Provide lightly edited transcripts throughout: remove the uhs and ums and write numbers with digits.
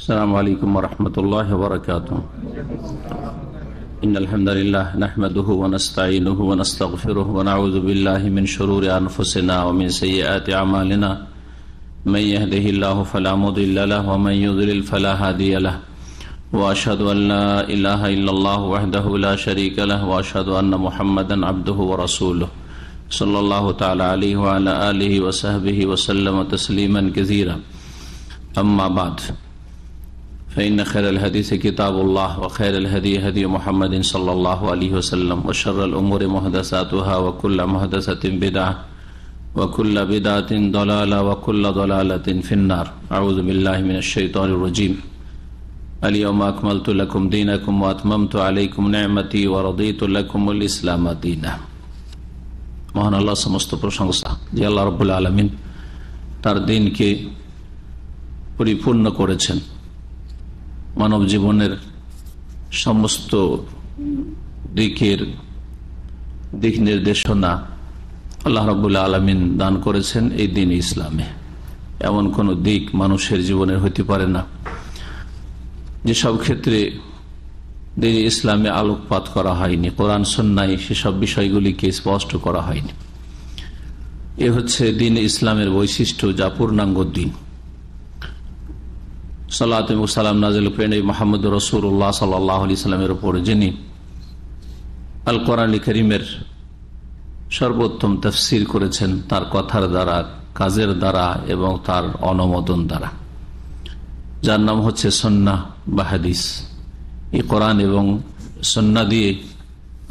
السلام عليكم ورحمة الله وبركاته. إن الحمد لله نحمده ونستعينه ونستغفره ونعوذ بالله من شرور أنفسنا ومن سيئات أعمالنا من يهده الله فلا مضل له ومن يضلل فلا هادي له وأشهد أن لا إله إلا الله وحده لا شريك له وأشهد أن محمدا عبده ورسوله صلى الله تعالى عليه وعلى آله وصحبه وسلم تسليما كثيرا. أما بعد فإن خير الحديث كتاب الله وخير الهدي هدي محمد صلى الله عليه وسلم وشر الأمور محدثاتها وكل محدثة بدعة وكل بدعة ضلالة وكل ضلالة في النار. أعوذ بالله من الشيطان الرجيم. اليوم أكملت لكم دينكم وأتممت عليكم نعمتي ورضيت لكم الإسلام دينا. মহান আল্লাহ সমস্ত প্রশংসা যে আল্লাহ রাব্বুল আলামিন তার দিনকে পরিপূর্ণ করেছেন। মানব জীবনের সমস্ত দিকের দিক নির্দেশনা আল্লাহ রাব্বুল আলামিন দান করেছেন এই দিন ইসলামে। এমন কোন দিক মানুষের জীবনের হতে পারে না যেসব ক্ষেত্রে দিন ইসলামে আলোকপাত করা হয়নি, কোরআন সুন্নাহয় সেসব বিষয়গুলিকে স্পষ্ট করা হয়নি। এ হচ্ছে দিন ইসলামের বৈশিষ্ট্য, যা পূর্ণাঙ্গ দিন। সালাত এবং সালাম নাযিল করেন মুহাম্মদ রাসূলুল্লাহ সাল্লাল্লাহু আলাইহি সাল্লামের উপর, যিনি আল কোরআন কারীমের সর্বোত্তম তাফসীর করেছেন তার কথার দ্বারা, কাজের দ্বারা এবং তার অনুমোদন দ্বারা, যার নাম হচ্ছে সুন্নাহ বা হাদিস। এই কোরআন এবং সুন্নাহ দিয়ে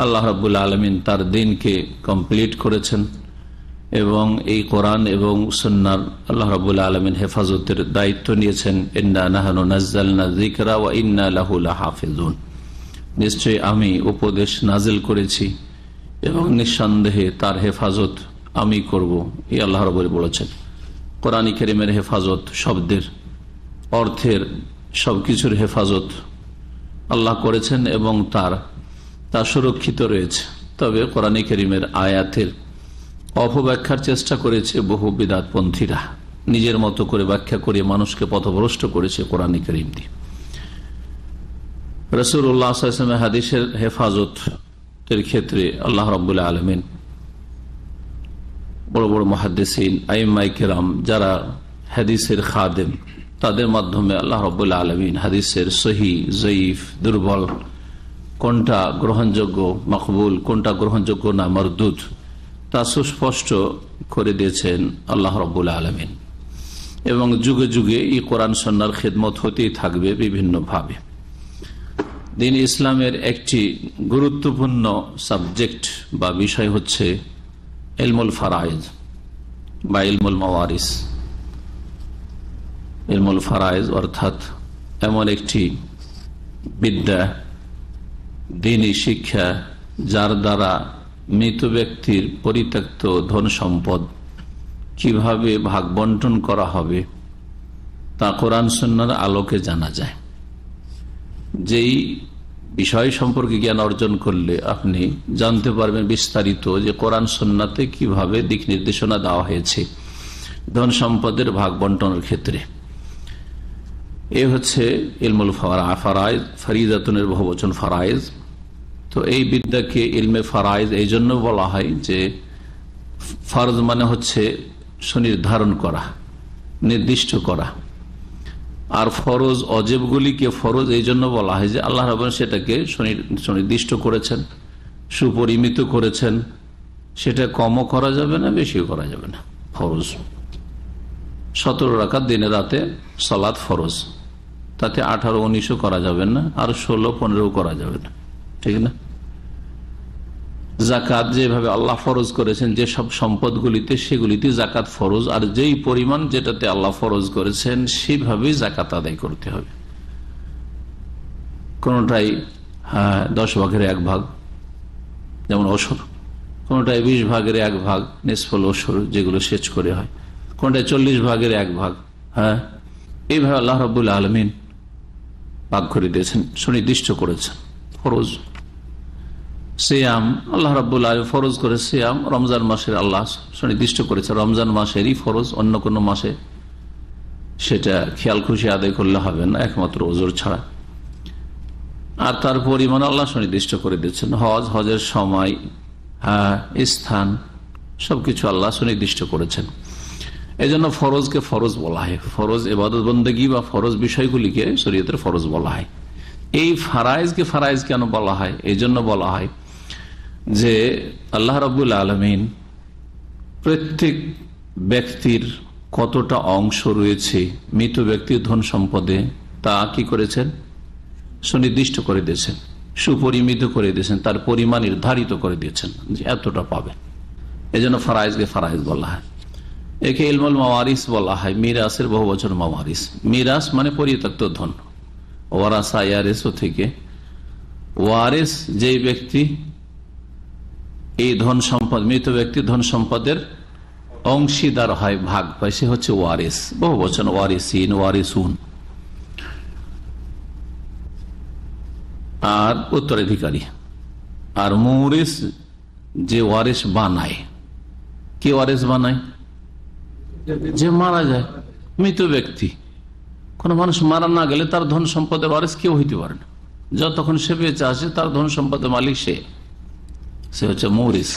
আল্লাহ রাব্বুল আলামিন তার দ্বীনকে কমপ্লিট করেছেন এবং এই কোরআন এবং সুন্নাহর আল্লাহ রাব্বুল আলামিন হেফাজতের দায়িত্ব নিয়েছেন। ইন্না নাহনু নাযালনা যিকরা ওয়া ইন্না লাহু লাহাফিজুন। নিশ্চয়ই আমি উপদেশ নাজিল করেছি এবং নিঃসন্দেহে তার হেফাজত আমি করব, এই আল্লাহ রাব্বুল বলেছেন। কোরআন কারীমের হেফাজত, শব্দের অর্থের সবকিছুর হেফাজত আল্লাহ করেছেন এবং তা সুরক্ষিত রয়েছে। তবে কোরআন কারীমের আয়াতের অপব্যাখ্যার চেষ্টা করেছে বহু বিদআতপন্থীরা, নিজের মতো করে ব্যাখ্যা করে মানুষকে পথভ্রষ্ট করেছে কোরআন কারীম দিয়ে। রাসূলুল্লাহ সাল্লাল্লাহু আলাইহি ওয়াসাল্লাম হাদিসের হেফাজতের ক্ষেত্রে আল্লাহ রাব্বুল আলামিন বড় বড় মুহাদ্দিসিন, আইম্মায়ে কেরাম, যারা হাদিসের খাদেম, তাদের মাধ্যমে আল্লাহ রাব্বুল আলামিন হাদিসের সহিহ, জয়ীফ, দুর্বল, কোনটা গ্রহণযোগ্য মকবুল, কোনটা গ্রহণযোগ্য না মরদুদ, তা সুস্পষ্ট করে দিয়েছেন আল্লাহ রাব্বুল আলামিন। এবং যুগে যুগে এই কোরআন সুন্নাহর খিদমত হতেই থাকবে বিভিন্ন ভাবে। দ্বীন ইসলামের একটি গুরুত্বপূর্ণ সাবজেক্ট বা বিষয় হচ্ছে ইলমুল ফারায়েজ বা ইলমুল মাওয়ারিস। ইলমুল ফারায়েজ অর্থাৎ এমন একটি বিদ্যা, দ্বীনি শিক্ষা, যার দ্বারা মৃত ব্যক্তির পরিত্যক্ত ধন সম্পদ কিভাবে ভাগ বন্টন করা হবে তা কোরআন সুন্নাহর আলোকে জানা যায়। যেই বিষয় সম্পর্কে জ্ঞান অর্জন করলে আপনি জানতে পারবেন বিস্তারিত যে কোরআন সুন্নাহতে কিভাবে দিক নির্দেশনা দেওয়া হয়েছে ধন সম্পদের ভাগ বন্টনের ক্ষেত্রে। এ হচ্ছে ইলমুল ফারায়েজ, ফরিদাতুনের বহুবচন ফারায়েজ। তো এই বিদ্যাকে ইলমে ফারায়েজ এই জন্য বলা হয় যে ফরজ মানে হচ্ছে সুনির্ধারণ করা, নির্দিষ্ট করা, আর ফরজ অজেবগুলিকে ফরজ এই জন্য বলা হয় যে আল্লাহ রাব্বুল সেটাকে সুনির্দিষ্ট করেছেন, সুপরিমিত করেছেন। সেটা কমও করা যাবে না, বেশিও করা যাবে না। ফরজ 17 রাকাত দিনে রাতে সালাত ফরজ, তাতে 18-19 করা যাবে না, আর 16-15 করা যাবে না, ঠিক না? জাকাত যেভাবে আল্লাহ ফরজ করেছেন যে সব সম্পদগুলিতে, সেগুলিতে জাকাত ফরজ, আর যেই পরিমাণ যেটাতে আল্লাহ ফরজ করেছেন সেভাবেই জাকাত আদায় করতে হবে। কোনটাই 10 ভাগের 1 ভাগ, যেমন ওশর, কোনটাই 20 ভাগের 1 ভাগ, নিসফুল ওশর যেগুলো সেচ করে হয়, কোনটাই 40 ভাগের 1 ভাগ। এইভাবে আল্লাহ রাব্বুল আলামিন ভাগ করে দিয়েছেন, সুনির্দিষ্ট করেছেন। ফরজ সিয়াম আল্লাহ রাব্বুল আলামিন ফরজ করে, সিয়াম রমজান মাসের আল্লাহ সুনির্দিষ্ট করেছে, রমজান মাসেরই ফরজ, অন্য কোন মাসে সেটা খেয়াল খুশি আদায় করলে হবে না, একমাত্র ওজোর ছাড়া। আর তার পরিমাণ আল্লাহ সুনির্দিষ্ট করে দিচ্ছেন। হজের সময়, স্থান, সবকিছু আল্লাহ সুনির্দিষ্ট করেছেন। এই জন্য ফরজকে ফরজ বলা হয়। ফরজ ইবাদত বন্দেগী বা ফরজ বিষয়গুলিকে শরীয়তের ফরজ বলা হয়। এই ফারাইজকে ফারাইজ কেন বলা হয়? এই জন্য বলা হয় যে আল্লাহ রাব্বুল আলামিন প্রত্যেক ব্যক্তির কতটা অংশ রয়েছে মৃত ব্যক্তির ধন সম্পদে, তা কি করেছেন? সুনির্দিষ্ট করে দিয়েছেন, সুপরিমিত করে দিয়েছেন, তার পরিমাণ নির্ধারিত করে দিয়েছেন যে এতটা পাবে। এই জন্য ফারাইজকে ফারাইজ বলা হয়। একে ইলমুল মাওয়ারিস বলা হয়, মিরাসের বহু বছর মাওয়ারিস। মিরাস মানে পরিত্যক্ত ধন। ওয়ারাসা ইয়ারেসও থেকে ওয়ারেস যেই ব্যক্তি এই ধন সম্পদ, মৃত ব্যক্তির ধন সম্পদের অংশীদার হয়, ভাগ পায়, সে হচ্ছে ওয়ারিস। বহু বচন ওয়ারিসিন, ওয়ারিসুন। আর উত্তরাধিকারী। আর মুরিস যে ওয়ারিস বানায়। কে ওয়ারিস বানায়? যে মারা যায়, মৃত ব্যক্তি। কোন মানুষ মারা না গেলে তার ধন সম্পদের ওয়ারিস কেউ হইতে পারে না। যতক্ষণ সে বেঁচে আছে তার ধন সম্পদের মালিক সে হচ্ছে মুরিস।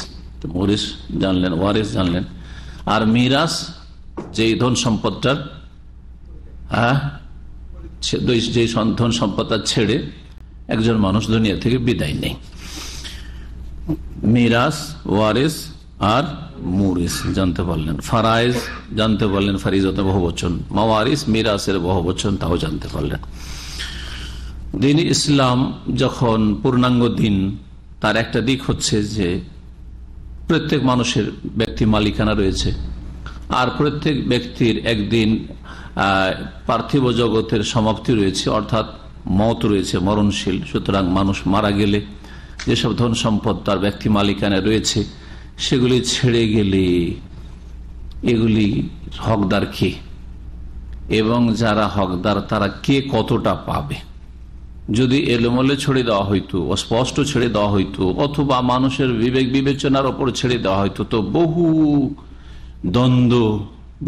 মুরিস জানলেন, ওয়ারিস জানলেন। আর মিরাস যেই ধন সম্পদটার যে ধন সম্পদটা ছেড়ে একজন মানুষ দুনিয়া থেকে বিদায় নেই। মিরাস, ওয়ারিস আর মুরিস জানতে পারলেন। ফারাইজ জানতে পারলেন, ফারিজতের বহুবচন। মাওয়ারিস মিরাসের বহুবচন, তাও জানতে পারলেন। দিন ইসলাম যখন পূর্ণাঙ্গ দিন, তার একটা দিক হচ্ছে যে প্রত্যেক মানুষের ব্যক্তি মালিকানা রয়েছে। আর প্রত্যেক ব্যক্তির একদিন পার্থিব জগতের সমাপ্তি রয়েছে, অর্থাৎ মওত রয়েছে, মরণশীল। সুতরাং মানুষ মারা গেলে যেসব ধন সম্পদ তার ব্যক্তি মালিকানা রয়েছে সেগুলি ছেড়ে গেলে এগুলি হকদার কে, এবং যারা হকদার তারা কে কতটা পাবে। যদি এলোমেলো ছেড়ে দেওয়া হইতো, অস্পষ্ট ছেড়ে দেওয়া হইতো, অথবা মানুষের বিবেক বিবেচনার ওপর ছেড়ে দেওয়া হইতো, তো বহু দ্বন্দ্ব,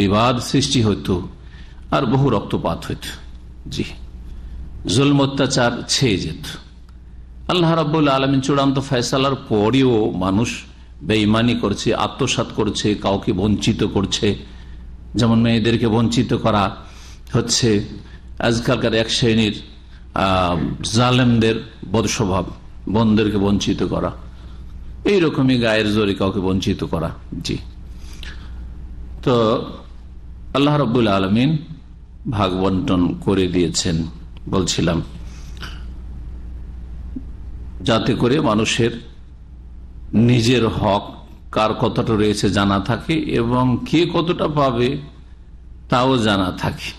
বিবাদ সৃষ্টি হইতো, আর বহু রক্তপাত হইত। জি, জুলম অত্যাচার ছেয়ে যেত। আল্লাহ রাব্বুল আলামিন চূড়ান্ত ফয়সালার পরেও মানুষ বেঈমানি করছে, আত্মসাৎ করছে, কাউকে বঞ্চিত করছে। যেমন মেয়েদেরকে বঞ্চিত করা হচ্ছে আজকালকার এক শ্রেণীর জালেমদের বদস্বভাব, বোনদেরকে বঞ্চিত করা, এইরকমই গায়ের জোরে কাউকে বঞ্চিত করা। জি, তো আল্লাহ রাব্বুল আলামিন ভাগ বন্টন করে দিয়েছেন, বলছিলাম, যাতে করে মানুষের নিজের হক কার কতটা রয়েছে জানা থাকে, এবং কে কতটা পাবে তাও জানা থাকে।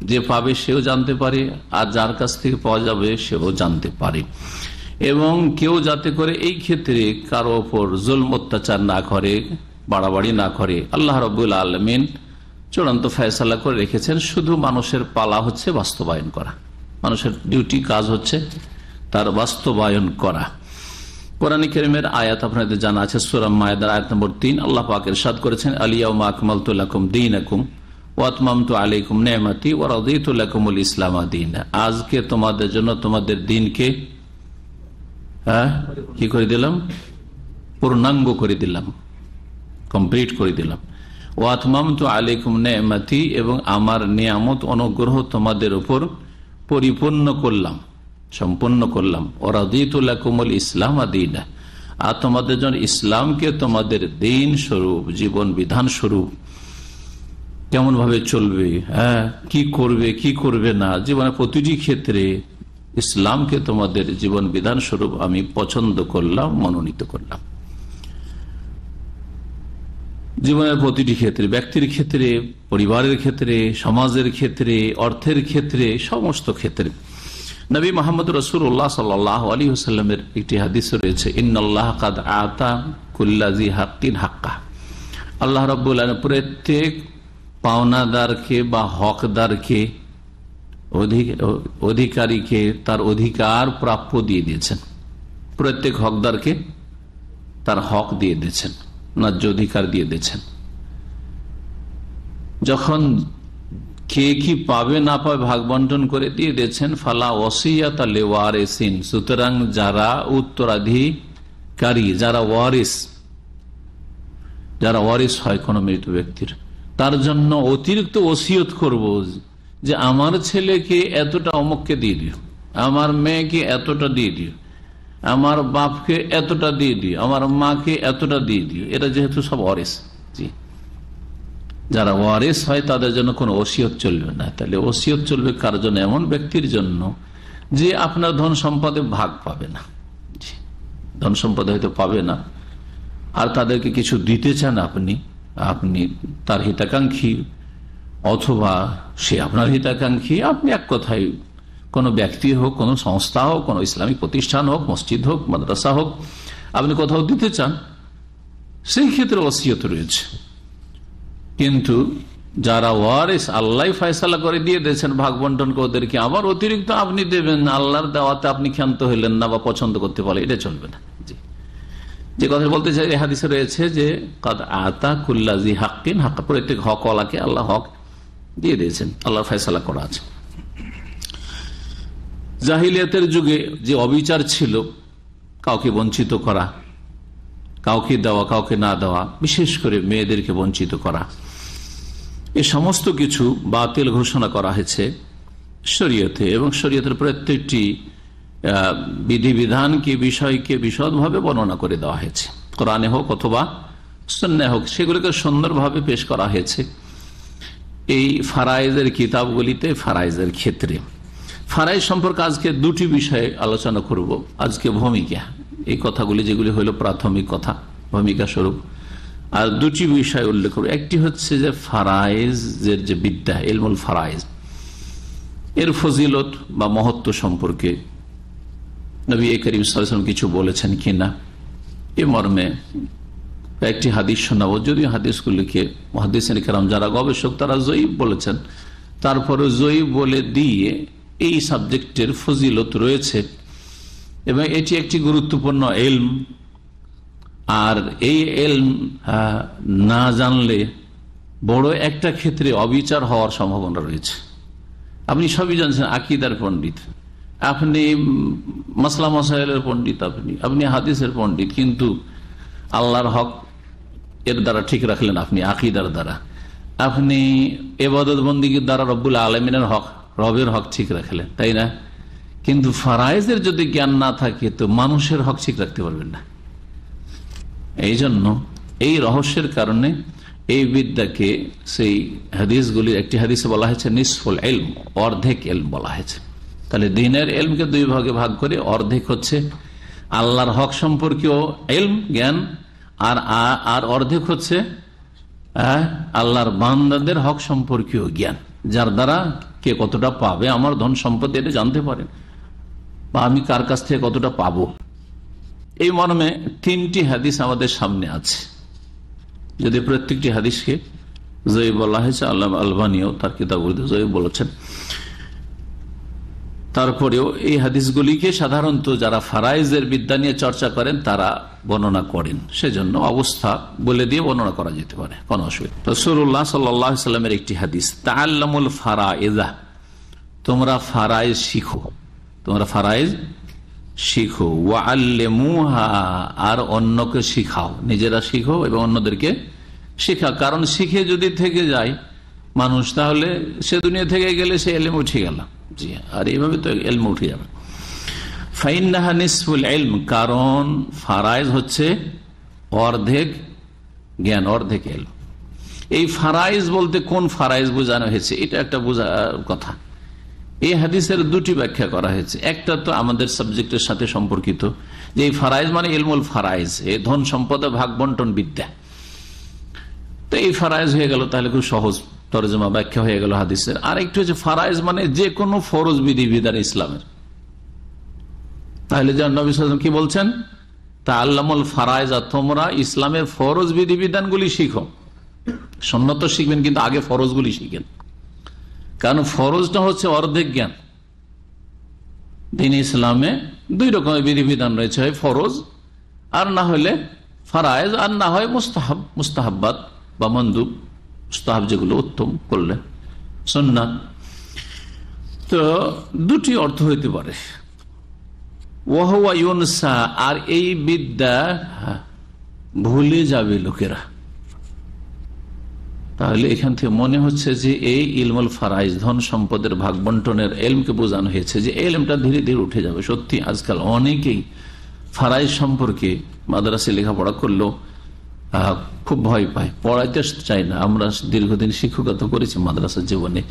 যে পাবে সেও জানতে পারে, আর যার কাছ থেকে পাওয়া যাবে সেও জানতে পারে। এবং কেউ যাতে করে এই ক্ষেত্রে কারো ওপর জুলম অত্যাচার না করে, বাড়াবাড়ি না করে। আল্লাহ রাব্বুল আলামিন চূড়ান্ত ফয়সালা করে রেখেছেন। শুধু মানুষের পালা হচ্ছে বাস্তবায়ন করা, মানুষের ডিউটি, কাজ হচ্ছে তার বাস্তবায়ন করা। কোরআনে কারীমের আয়াত আপনাদের জানা আছে, সূরা মায়েদার আয়াত নম্বর 3। আল্লাহ পাক ইরশাদ করেছেন, আল-ইয়াওমা আকমালতু লাকুম দীনাকুম ওয়া আতমামতু আলাইকুম নি'মাতি ওয়া রাদিতু লাকুমুল ইসলামা দীনা। আজকে তোমাদের জন্য তোমাদের দিনকে কি করে দিলাম? পূর্ণাঙ্গ করে দিলাম, কমপ্লিট করে দিলাম। ওয়া আতমামতু আলাইকুম নি'মাতি, এবং আমার নিয়ামত, অনুগ্রহ তোমাদের উপর পরিপূর্ণ করলাম, সম্পূর্ণ করলাম। ওয়া রাদিতু লাকুমুল ইসলামা দীনা, আর তোমাদের জন্য ইসলামকে তোমাদের দিন স্বরূপ, জীবন বিধান স্বরূপ, কেমন ভাবে চলবে, কি করবে কি করবে না, জীবনের প্রতিটি ক্ষেত্রে ইসলামকে তোমাদের জীবন বিধান স্বরূপ আমি পছন্দ করলাম, মনোনীত করলাম। জীবনের প্রতিটি ক্ষেত্রে, ব্যক্তির ক্ষেত্রে, পরিবারের ক্ষেত্রে, সমাজের ক্ষেত্রে, অর্থের ক্ষেত্রে, সমস্ত ক্ষেত্রে। নবী মুহাম্মদ রাসূলুল্লাহ সাল্লাল্লাহু আলাইহি ওয়াসাল্লামের একটি হাদিস রয়েছে, ইন্নাল্লাহ কাদ আতা কুল্লা জি হাক্কিন হাক্কা। আল্লাহ রাব্বুল আলামিন প্রত্যেক পাওনাদারকে বা হকদারকে, অধিকারীকে তার অধিকার প্রাপ্য দিয়ে দিয়েছেন। প্রত্যেক হকদারকে তার হক দিয়ে দিয়েছেন, ন্যায্য অধিকার দিয়ে দিয়েছেন। যখন কে কি পাবে না পাবে ভাগ বন্টন করে দিয়ে দিয়েছেন। ফালা ওয়াসিয়াত লিওয়ারিসিন, সুতরাং যারা উত্তরাধিকারী, যারা ওয়ারিস হয় কোন মৃত ব্যক্তির, তার জন্য অতিরিক্ত ওসিয়ত করব যে আমার ছেলেকে এতটা অমুককে দিয়ে দিও, আমার মেয়েকে এতটা দিয়ে দিও, আমার বাপকে এতটা দিয়ে দিও, আমার মাকে এতটা দিয়ে দিও। এরা যেহেতু সব ওয়ারিস, জি, যারা ওয়ারিস হয় তাদের জন্য কোনো ওসিয়ত চলবে না। তাহলে ওসিয়ত চলবে কার জন্য? এমন ব্যক্তির জন্য যে আপনার ধন সম্পদে ভাগ পাবে না, ধন সম্পদ হয়তো পাবে না, আর তাদেরকে কিছু দিতে চান আপনি তার হিতাকাঙ্ক্ষী, অথবা সে আপনার হিতাকাঙ্ক্ষী। আপনি এক কথায় কোনো ব্যক্তি হোক, কোনো সংস্থা হোক, কোনো ইসলামিক প্রতিষ্ঠান হোক, মসজিদ হোক, মাদ্রাসা হোক, আপনি কোথাও দিতে চান, সেই ক্ষেত্রে ওসিয়ত রয়েছে। কিন্তু যারা ওয়ারিস, আল্লাহ ফয়সালা করে দিয়ে দিয়েছেন ভাগ বন্টন করে, ওদেরকে আবার অতিরিক্ত আপনি দেবেন, আল্লাহর দেওয়াতে আপনি ক্ষান্ত হইলেন না বা পছন্দ করতে পারলেন, এটা চলবে না। যে কথা বলতে চাই, এই হাদিসে রয়েছে যে কাদ আতা কুল্লাজি হাক্কিন হাক্কা, প্রত্যেক হকওয়ালাকে আল্লাহ হক দিয়ে দিয়েছেন, আল্লাহর ফয়সালা করা আছে। জাহিলিয়াতের যুগে যে অবিচার ছিল, কাউকে বঞ্চিত করা, কাউকে দেওয়া কাউকে না দেওয়া, বিশেষ করে মেয়েদেরকে বঞ্চিত করা, এ সমস্ত কিছু বাতিল ঘোষণা করা হয়েছে শরীয়তে, এবং শরীয়তের প্রত্যেকটি বিধিবিধানকে, বিষয়কে বিশদভাবে বর্ণনা করে দেওয়া হয়েছে। কোরআনে হোক অথবা সুন্নাহে হোক, সেগুলোকে সুন্দরভাবে পেশ করা হয়েছে এই ফারায়েজের কিতাবগুলিতে। ফারায়েজের ক্ষেত্রে ফারাইজ সম্পর্কে আজকে দুটি বিষয়ে আলোচনা করব। আজকে ভূমিকা, এই কথাগুলি যেগুলি হলো প্রাথমিক কথা, ভূমিকা স্বরূপ, আর দুটি বিষয় উল্লেখ করব। একটি হচ্ছে যে ফারায়েজের যে বিদ্যা, ইলমুল ফারায়েজ, এর ফজিলত বা মহত্ব সম্পর্কে নবী করিম সাল্লাল্লাহু আলাইহি ওয়াসাল্লাম কিছু বলেছেন কিনা, এ মর্মে একটি হাদিস শোনাবো। যদিও হাদিসগুলিকে মুহাদ্দিসিন কেরাম যারা গবেষক তারা জয়ীফ বলেছেন, তারপরে জয়ীফ বলে দিয়ে এই সাবজেক্টের ফজিলত রয়েছে, এবং এটি একটি গুরুত্বপূর্ণ ইলম। আর এই ইলম না জানলে বড় একটা ক্ষেত্রে অবিচার হওয়ার সম্ভাবনা রয়েছে। আপনি সবই জানছেন, আকীদার পণ্ডিত আপনি, মাসলা মাসাইলের পণ্ডিত আপনি হাদিসের পণ্ডিত, কিন্তু আল্লাহর হক এর দ্বারা ঠিক রাখলেন আপনি, আকীদার দ্বারা আপনি ইবাদত বন্দেগীর দ্বারা রব্বুল আলামিনের হক, রবের হক ঠিক রাখলেন, তাই না? কিন্তু ফারায়েজের যদি জ্ঞান না থাকে তো মানুষের হক ঠিক রাখতে পারবেন না। এই জন্য এই রহস্যের কারণে এই বিদ্যাকে, সেই হাদিসগুলির একটি হাদিসে বলা হয়েছে নিসফুল ইলম, অর্ধেক ইলম বলা হয়েছে। তাহলে দিনের ইলমকে দুই ভাগে ভাগ করে, অর্ধেক হচ্ছে আল্লাহর হক সম্পর্কীয় ইলম, জ্ঞান, আর অর্ধেক হচ্ছে আল্লাহর বান্দাদের হক সম্পর্কীয় জ্ঞান, যার দ্বারা কে কতটা পাবে, আমার ধন সম্পদ এটা জানতে পারেন, বা আমি কার কাছ থেকে কতটা পাবো। এই মর্মে তিনটি হাদিস আমাদের সামনে আছে। যদি প্রত্যেকটি হাদিসকে জয়ীফ বলা হয়েছে, আল্লামা আলবানীও তার কিতাবগুলিতে জয়ীফ বলেছেন, তারপরেও এই হাদিসগুলিকে সাধারণত যারা ফারায়েজের বিদ্যা নিয়ে চর্চা করেন তারা বর্ণনা করেন, সেজন্য অবস্থা বলে দিয়ে বর্ণনা করা যেতে পারে, কোনো অসুবিধা। রাসূলুল্লাহ সাল্লাল্লাহু আলাইহি ওয়াসাল্লামের একটি হাদিস, তাআল্লামুল ফারায়েজা, তোমরা ফারায়েজ শিখো, তোমরা ফারায়েজ শিখো, ওয়াআল্লিমুহা, আর অন্যকে শিখাও, নিজেরা শিখো এবং অন্যদেরকে শিখাও। কারণ শিখে যদি থেকে যায় মানুষ, তাহলে সে দুনিয়া থেকে গেলে সে ইলম উঠে গেল, জি, আর এইভাবে তো ইলম উঠে যাবে। ফাইন্নাহা নিসফুল ইলম, কারণ ফারায়েজ হচ্ছে অর্ধেক জ্ঞান, অর্ধেক ইলম। এই ফারায়েজ বলতে কোন ফারায়েজ বোঝানো হয়েছে, এটা একটা বোঝা কথা। এই হাদিসের দুটি ব্যাখ্যা করা হয়েছে। একটা তো আমাদের সাবজেক্টের সাথে সম্পর্কিত, যে এই ফারায়েজ মানে ইলমুল ফারায়েজ, এই ধন সম্পদের ভাগ বন্টন বিদ্যা। তো এই ফারায়েজ হয়ে গেল, তাহলে খুব সহজ তরজমা ব্যাখ্যা হয়ে গেল হাদিসের। আর একটু হচ্ছে ফারায়েজ মানে যে কোনো ফরজ বিধিবিধান ইসলামের। তাহলে নবী সাল্লাল্লাহু আলাইহি ওয়াসাল্লাম কি বলছেন, তাআল্লামুল ফারায়েজা, তোমরা ইসলামের ফরজ বিধিবিধানগুলি শিখো। সুন্নাত তো শিখবেন, কিন্তু আগে ফরজগুলি শিখেন, কারণ ফরজটা হচ্ছে অর্ধেক জ্ঞান। দ্বীন ইসলামে দুই রকমের বিধিবিধান রয়েছে, হয় ফরজ আর না হলে ফারায়েজ, আর না হয় মুস্তাহাব, মুস্তাহাব্বাত বা মন্দুব, মুস্তাহাব যেগুলো উত্তম করলে সুন্নাত। তো দুটি অর্থ হইতে পারে, ওয়াহুয়া ইউনসা, আর এই বিদ্যা ভুলে যাবে লোকেরা। তাহলে এখান থেকে মনে হচ্ছে যে এই ইলমুল ফারাইজ, ধন সম্পদের ভাগ বন্টনের এলমকে বোঝানো হয়েছে যে এলমটা ধীরে ধীরে উঠে যাবে। সত্যি আজকাল অনেকেই ফারাইজ সম্পর্কে মাদ্রাসায় লেখাপড়া করলেও খুব ভয় পায়, পড়াইতে চায় না। আমরা দীর্ঘদিন শিক্ষকতা করেছি মাদ্রাসার জীবনে,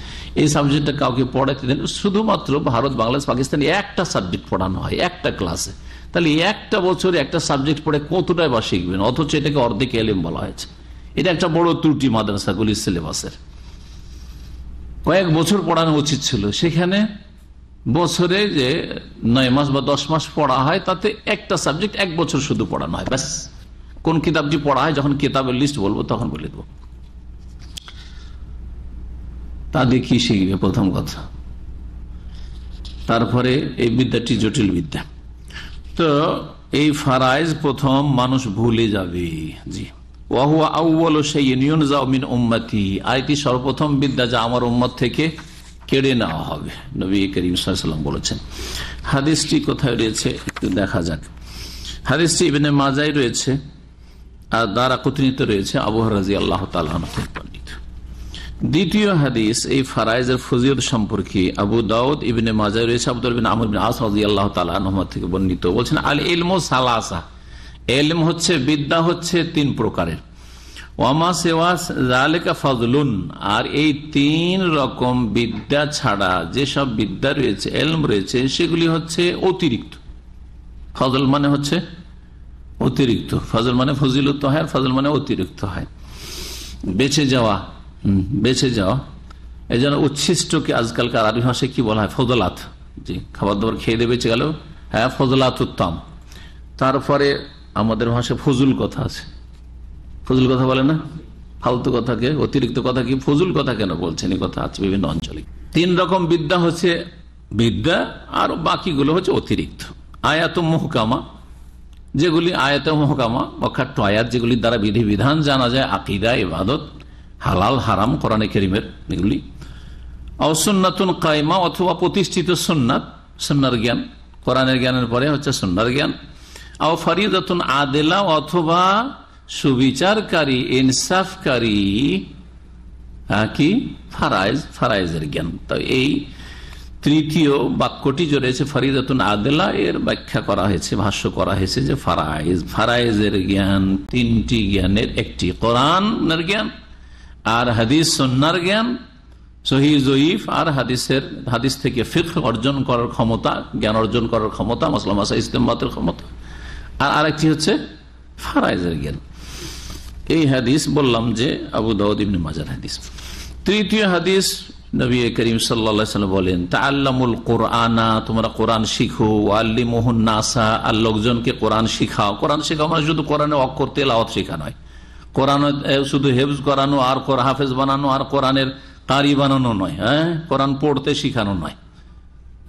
এই সাবজেক্টটা কাউকে পড়াইতে দেন। শুধুমাত্র ভারত, বাংলাদেশ, পাকিস্তানে একটা সাবজেক্ট পড়ানো হয় একটা ক্লাসে। তাহলে একটা বছরে একটা সাবজেক্ট পড়ে কতটাই বা শিখবেন, অথচ এটাকে অর্ধেক এলেম বলা হয়েছে। এটা একটা বড় ত্রুটি মাদ্রাসাগুলির সিলেবাসের। কয়েক বছর পড়ানো উচিত ছিল, সেখানে বছরে যে 9 মাস বা 10 মাস পড়া হয় তাতে একটা সাবজেক্ট 1 বছর শুধু পড়ানো হয়, ব্যাস। কোন কিতাবটি পড়া হয় যখন কিতাবের লিস্ট বলবো তখন বলে দেবো। তা দিয়ে কি শিখবে প্রথম কথা। তারপরে এই বিদ্যাটি জটিল বিদ্যা। তো এই ফারাইজ প্রথম মানুষ ভুলে যাবে। জি, ওয়াহুয়া আউয়ালু শাইইন ইউনজাউ মিন উম্মতি, আইটি সর্বপ্রথম বিদ্যা যা আমার উম্মত থেকে কেড়ে নেওয়া হবে, নবী করিম সাল্লাল্লাহু আলাইহি ওয়াসাল্লাম বলেছেন। হাদিসটি কোথায় রয়েছে একটু দেখা যাক। হাদিসটি ইবনে মাজায় রয়েছে আর দারাকুতনিতে রয়েছে, আবু হুরায়রা রাদিয়াল্লাহু তাআলা আনহু থেকে বর্ণিত। দ্বিতীয় হাদিস এই ফারাইজের ফজিলত সম্পর্কে আবু দাউদ, ইবনে মাজায় রয়েছে, আব্দুল্লাহ বিন আমর বিন আস রাদিয়াল্লাহু তাআলা আনহু থেকে বর্ণিত। বলছেন আল ইলমু সালাসা, ইলম হচ্ছে, বিদ্যা হচ্ছে 3 প্রকারের। ওয়ামা সিওয়া যালিকা ফাজলুন, আর এই 3 রকম বিদ্যা ছাড়া যেসব বিদ্যা রয়েছে, ইলম রয়েছে, সেগুলি হচ্ছে অতিরিক্ত। ফজল মানে হচ্ছে অতিরিক্ত, ফজল মানে ফজিলত হয়, আর ফজল মানে অতিরিক্ত হয়, বেঁচে যাওয়া, বেঁচে যাওয়া। এই জন্য উচ্ছিষ্টকে আজকালকার আরবি ভাষায় কি বলা হয়? ফজলাত। জি, খাবার দাবার খেয়ে দিয়ে বেঁচে গেল, হ্যাঁ ফজলাত উত্তম। তারপরে আমাদের ভাষায় ফজুল কথা আছে, ফজুল কথা বলে না, ফালতু কথাকে, অতিরিক্ত কথা কি ফজুল কথা কেন বলছেন, এই কথা আছে বিভিন্ন অঞ্চলে। 3 রকম বিদ্যা হচ্ছে বিদ্যা, আর বাকিগুলো হচ্ছে অতিরিক্ত। আয়াত মুহকামা, যেগুলি আয়াত মুহকামা অখাট্ট আয়াত, যেগুলির দ্বারা বিধি বিধান জানা যায়, আকীদা, ইবাদত, হালাল হারাম, কোরআনে কারীমের এগুলি। সুন্নাতুন কায়েমা, অথবা প্রতিষ্ঠিত সুন্নাত, সুন্নাহর জ্ঞান, কোরআনের জ্ঞানের পরে হচ্ছে সুন্নাহর জ্ঞান। আও ফরিদাতুন আদেলা, অথবা সুবিচারকারী, ইনসাফকারী কি ফারাইজ, ফারাইজের জ্ঞান। তো এই তৃতীয় বাক্যটি যে রয়েছে ফরিদাতুন আদেলা, এর ব্যাখ্যা করা হয়েছে, ভাষ্য করা হয়েছে যে ফারাইজ, ফারাইজের জ্ঞান 3টি জ্ঞানের একটি, কোরআনের জ্ঞান, আর হাদিস সুন্নাহর জ্ঞান, সহিহ জয়ীফ, আর হাদিস থেকে ফিকহ অর্জন করার ক্ষমতা, জ্ঞান অর্জন করার ক্ষমতা, মাসলা মাসাইল ইসতিমবাতের ক্ষমতা, আর আরেকটি হচ্ছে ফারাইজের জ্ঞান। এই হাদিস বললাম যে আবু দাউদ ইবনে মাজার হাদিস। তৃতীয় হাদিস, নবী করিম সাল্লাল্লাহু আলাইহি ওয়াসাল্লাম বলেন তাআল্লামুল কুরআনা, তোমরা কোরআন শিখো, ওয়াল্লিমুহুন নাসা, আর লোকজনকে কোরআন শিখাও। কোরআন শেখা মানে শুধু কোরআনের অক্ষর তেলাওয়াত শেখা নয়, কোরআন শুধু হেফজ করানো আর হাফেজ বানানো আর কোরআনের কারি বানানো নয়, হ্যাঁ, কোরআন পড়তে শিখানো নয়,